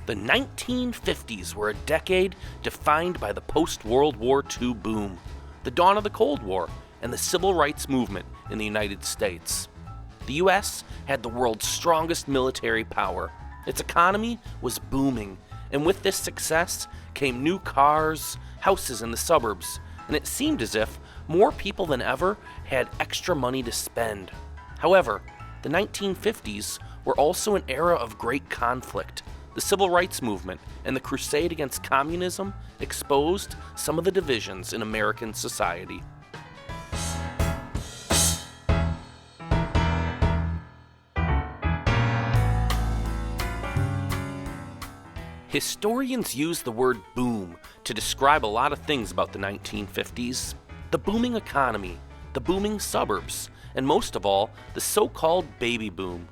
The 1950s were a decade defined by the post-World War II boom, the dawn of the Cold War, and the civil rights movement in the United States. The U.S. had the world's strongest military power. Its economy was booming, and with this success came new cars, houses in the suburbs, and it seemed as if more people than ever had extra money to spend. However, the 1950s were also an era of great conflict. The civil rights movement and the crusade against communism exposed some of the divisions in American society. Historians use the word boom to describe a lot of things about the 1950s. The booming economy, the booming suburbs, and most of all, the so-called baby boom.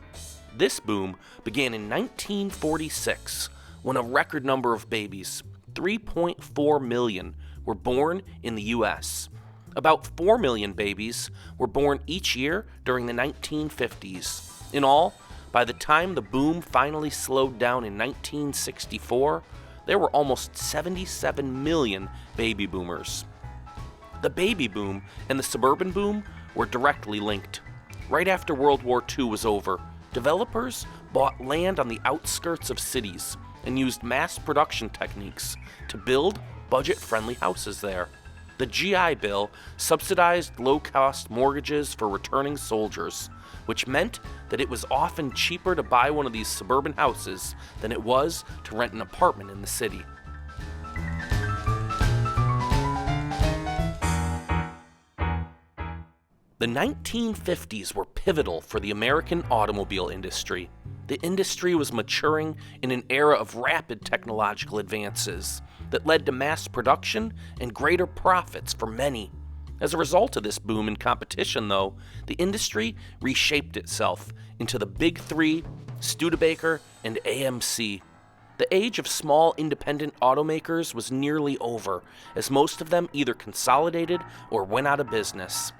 This boom began in 1946 when a record number of babies, 3.4 million, were born in the U.S. About 4 million babies were born each year during the 1950s. In all, by the time the boom finally slowed down in 1964, there were almost 77 million baby boomers. The baby boom and the suburban boom were directly linked. Right after World War II was over, developers bought land on the outskirts of cities and used mass production techniques to build budget-friendly houses there. The GI Bill subsidized low-cost mortgages for returning soldiers, which meant that it was often cheaper to buy one of these suburban houses than it was to rent an apartment in the city. The 1950s were pivotal for the American automobile industry. The industry was maturing in an era of rapid technological advances that led to mass production and greater profits for many. As a result of this boom in competition, though, the industry reshaped itself into the Big Three, Studebaker, and AMC. The age of small independent automakers was nearly over, as most of them either consolidated or went out of business.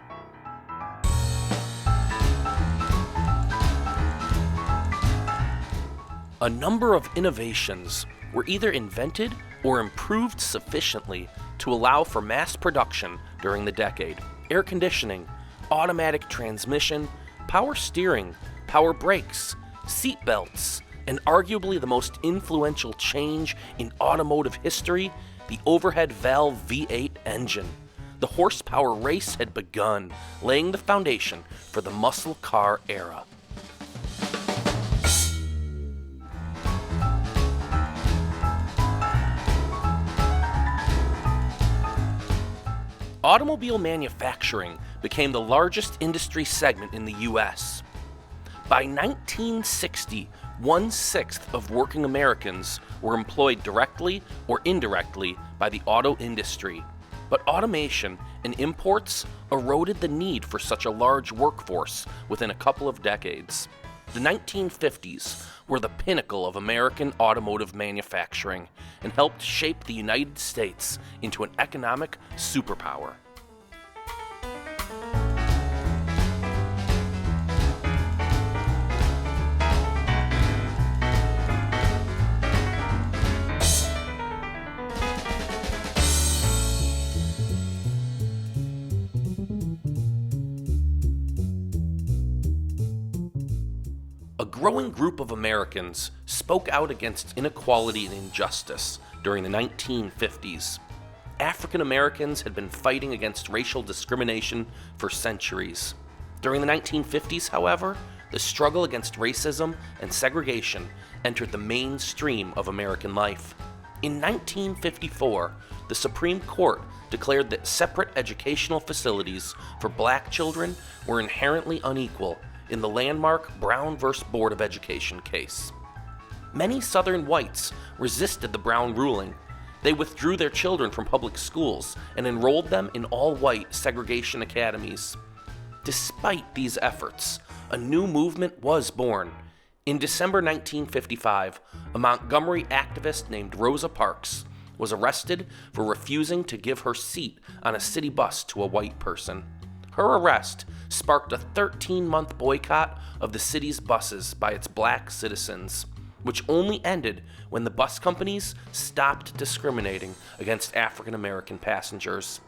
A number of innovations were either invented or improved sufficiently to allow for mass production during the decade. Air conditioning, automatic transmission, power steering, power brakes, seat belts, and arguably the most influential change in automotive history, the overhead valve V8 engine. The horsepower race had begun, laying the foundation for the muscle car era. Automobile manufacturing became the largest industry segment in the U.S. By 1960, 1/6 of working Americans were employed directly or indirectly by the auto industry. But automation and imports eroded the need for such a large workforce within a couple of decades. The 1950s were the pinnacle of American automotive manufacturing and helped shape the United States into an economic superpower. A growing group of Americans spoke out against inequality and injustice during the 1950s. African Americans had been fighting against racial discrimination for centuries. During the 1950s, however, the struggle against racism and segregation entered the mainstream of American life. In 1954, the Supreme Court declared that separate educational facilities for black children were inherently unequal in the landmark Brown v. Board of Education case. Many Southern whites resisted the Brown ruling. They withdrew their children from public schools and enrolled them in all-white segregation academies. Despite these efforts, a new movement was born. In December 1955, a Montgomery activist named Rosa Parks was arrested for refusing to give her seat on a city bus to a white person. Her arrest sparked a 13-month boycott of the city's buses by its black citizens. which only ended when the bus companies stopped discriminating against African American passengers.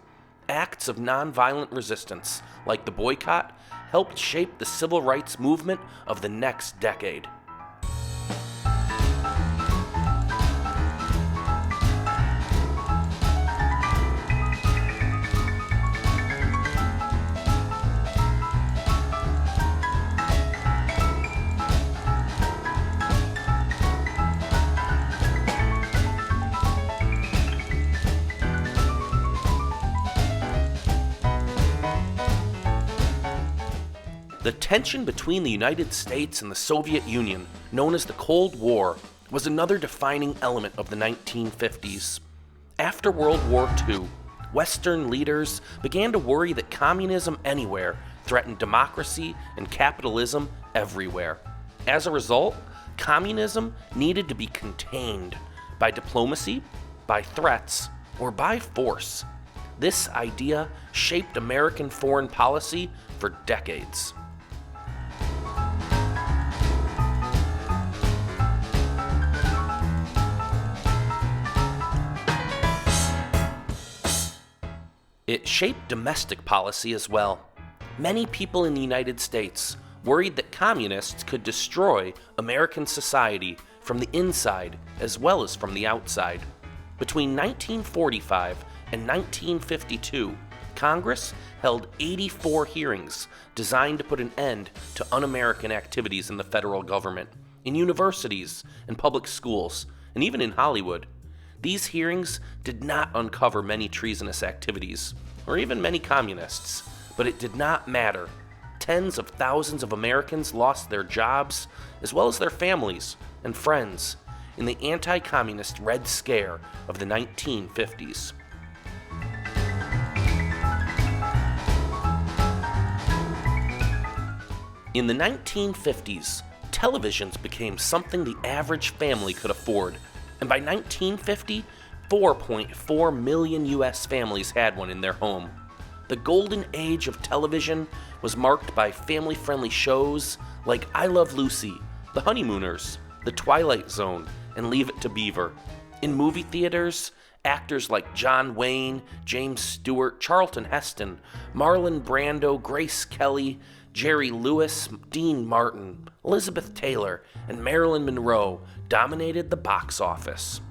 Acts of nonviolent resistance, like the boycott, helped shape the civil rights movement of the next decade. The tension between the United States and the Soviet Union, known as the Cold War, was another defining element of the 1950s. After World War II, Western leaders began to worry that communism anywhere threatened democracy and capitalism everywhere. As a result, communism needed to be contained by diplomacy, by threats, or by force. This idea shaped American foreign policy for decades. It shaped domestic policy as well. Many people in the United States worried that communists could destroy American society from the inside as well as from the outside. Between 1945 and 1952, Congress held 84 hearings designed to put an end to un-American activities in the federal government, in universities and public schools, and even in Hollywood. These hearings did not uncover many treasonous activities, or even many communists, but it did not matter. Tens of thousands of Americans lost their jobs, as well as their families and friends, in the anti-communist Red Scare of the 1950s. In the 1950s, televisions became something the average family could afford, and by 1950, 4.4 million U.S. families had one in their home. The golden age of television was marked by family-friendly shows like I Love Lucy, The Honeymooners, The Twilight Zone, and Leave It to Beaver. In movie theaters, actors like John Wayne, James Stewart, Charlton Heston, Marlon Brando, Grace Kelly, Jerry Lewis, Dean Martin, Elizabeth Taylor, and Marilyn Monroe dominated the box office.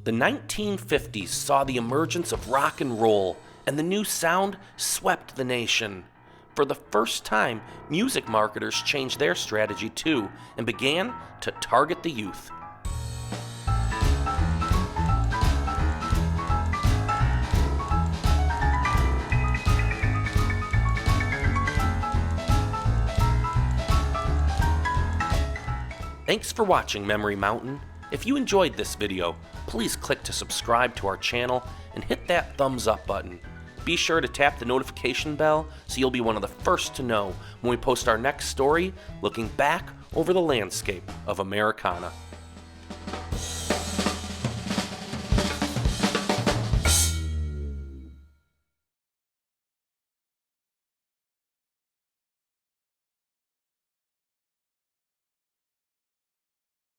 The 1950s saw the emergence of rock and roll, and the new sound swept the nation. For the first time, music marketers changed their strategy too, and began to target the youth. Thanks for watching Memory Mountain. If you enjoyed this video, please click to subscribe to our channel and hit that thumbs up button. Be sure to tap the notification bell so you'll be one of the first to know when we post our next story looking back over the landscape of Americana.